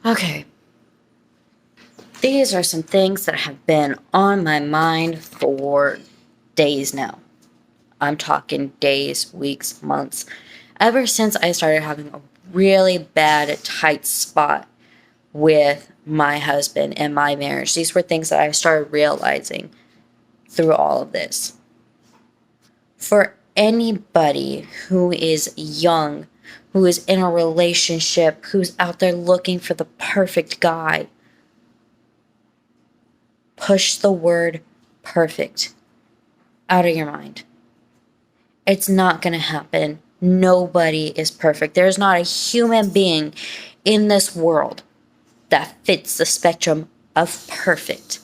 Okay, these are some things that have been on my mind for days now. I'm talking days, weeks, months. Ever since I started having a really bad, tight spot with my husband and my marriage, these were things that I started realizing through all of this. For anybody who is young, who is in a relationship, who's out there looking for the perfect guy, push the word perfect out of your mind. It's not going to happen. Nobody is perfect. There's not a human being in this world that fits the spectrum of perfect.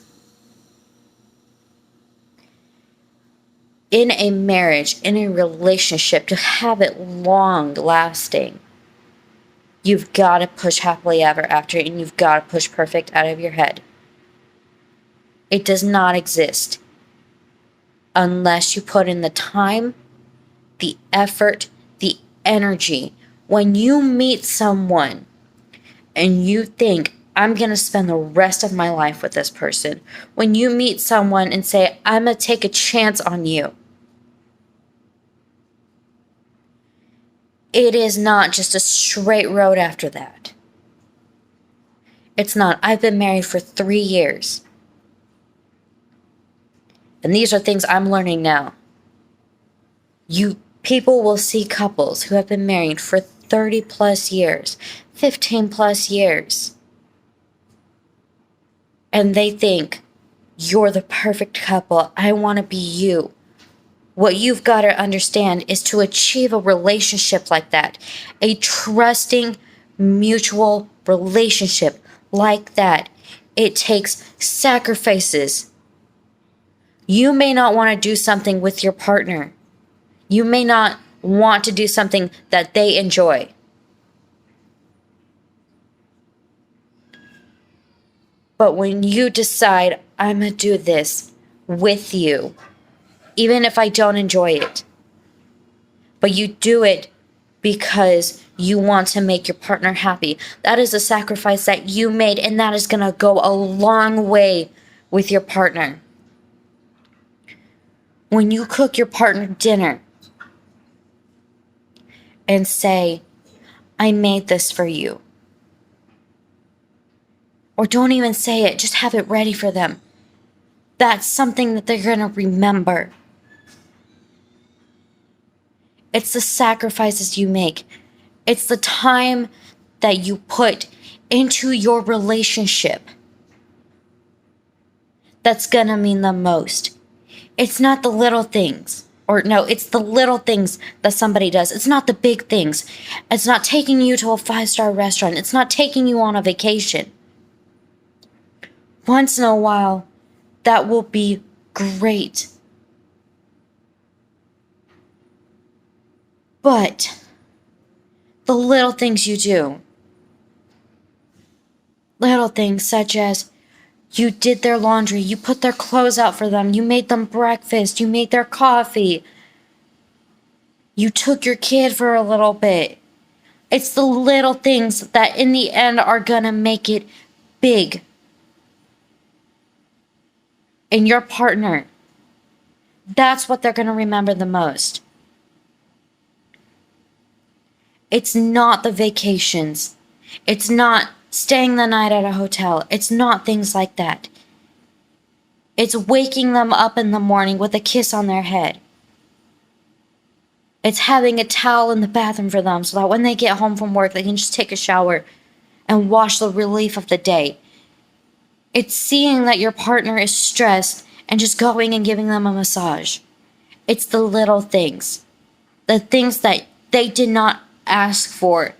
In a marriage, in a relationship, to have it long lasting, you've got to push happily ever after, and you've got to push perfect out of your head. It does not exist unless you put in the time, the effort, the energy. When you meet someone and you think, I'm going to spend the rest of my life with this person. When you meet someone and say, I'm going to take a chance on you, it is not just a straight road after that. It's not. I've been married for 3 years. And these are things I'm learning now. People will see couples who have been married for 30 plus years, 15 plus years. And they think, you're the perfect couple. I want to be you. What you've got to understand is to achieve a relationship like that, a trusting, mutual relationship like that, it takes sacrifices. You may not want to do something with your partner. You may not want to do something that they enjoy. But when you decide, I'm going to do this with you, even if I don't enjoy it, but you do it because you want to make your partner happy, that is a sacrifice that you made, and that is going to go a long way with your partner. When you cook your partner dinner and say, I made this for you. Or don't even say it, just have it ready for them. That's something that they're going to remember. It's the sacrifices you make. It's the time that you put into your relationship that's going to mean the most. It's not the little things. Or no, it's the little things that somebody does. It's not the big things. It's not taking you to a 5-star restaurant. It's not taking you on a vacation. Once in a while, that will be great. But the little things you do, little things such as you did their laundry, you put their clothes out for them, you made them breakfast, you made their coffee, you took your kid for a little bit. It's the little things that in the end are gonna make it big. And your partner, that's what they're gonna remember the most. It's not the vacations. It's not staying the night at a hotel. It's not things like that. It's waking them up in the morning with a kiss on their head. It's having a towel in the bathroom for them so that when they get home from work, they can just take a shower and wash the relief of the day. It's seeing that your partner is stressed and just going and giving them a massage. It's the little things. The things that they did not ask for.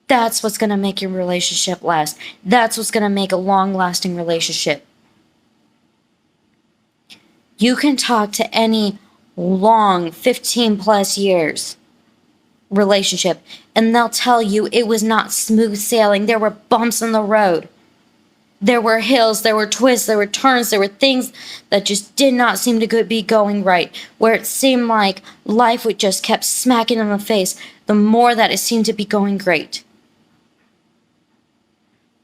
That's what's going to make your relationship last. That's what's going to make a long-lasting relationship. You can talk to any long 15 plus years relationship and they'll tell you it was not smooth sailing. There were bumps in the road. There were hills, there were twists, there were turns, there were things that just did not seem to be going right, where it seemed like life would just kept smacking in the face the more that it seemed to be going great.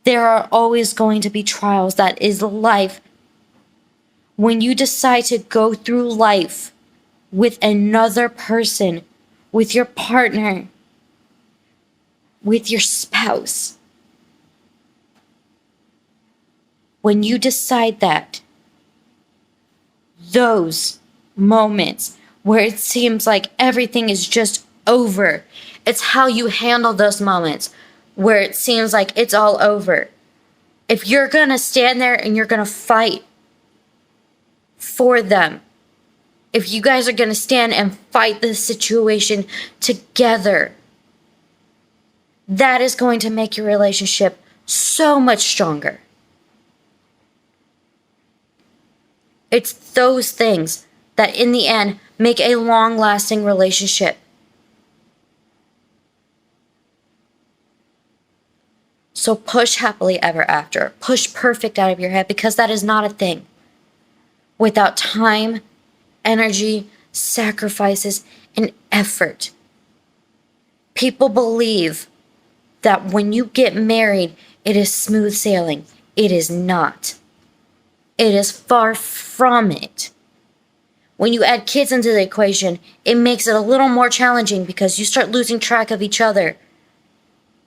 There are always going to be trials. That is life. When you decide to go through life with another person, with your partner, with your spouse, when you decide that, those moments where it seems like everything is just over, it's how you handle those moments where it seems like it's all over. If you're gonna stand there and you're gonna fight for them, if you guys are gonna stand and fight the situation together, that is going to make your relationship so much stronger. It's those things that in the end make a long-lasting relationship. So push happily ever after. Push perfect out of your head, because that is not a thing. Without time, energy, sacrifices, and effort. People believe that when you get married, it is smooth sailing. It is not. It is far from it. When you add kids into the equation, it makes it a little more challenging, because you start losing track of each other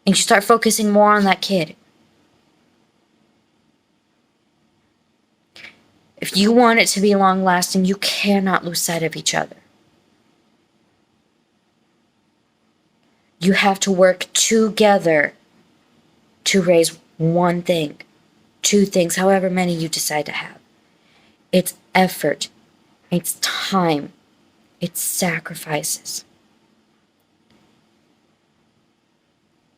and you start focusing more on that kid. If you want it to be long lasting, you cannot lose sight of each other. You have to work together to raise one thing, two things, however many you decide to have. It's effort, it's time, it's sacrifices.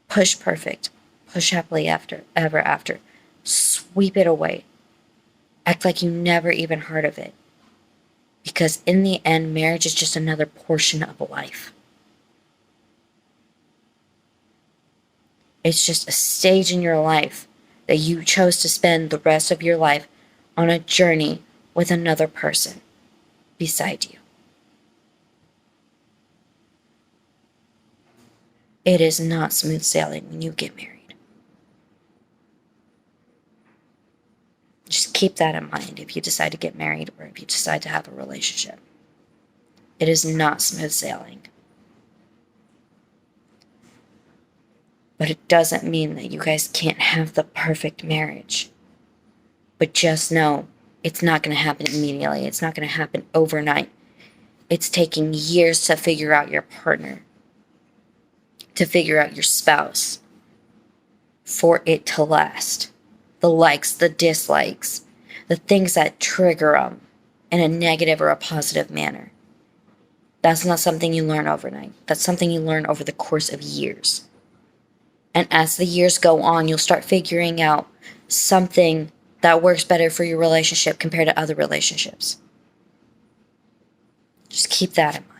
Push perfect, push happily ever after. Sweep it away. Act like you never even heard of it. Because in the end, marriage is just another portion of life. It's just a stage in your life that you chose to spend the rest of your life on a journey with another person beside you. It is not smooth sailing when you get married. Just keep that in mind if you decide to get married or if you decide to have a relationship. It is not smooth sailing. But it doesn't mean that you guys can't have the perfect marriage. But just know, it's not going to happen immediately. It's not going to happen overnight. It's taking years to figure out your partner, to figure out your spouse, for it to last. The likes, the dislikes, the things that trigger them in a negative or a positive manner. That's not something you learn overnight. That's something you learn over the course of years. And as the years go on, you'll start figuring out something that works better for your relationship compared to other relationships. Just keep that in mind.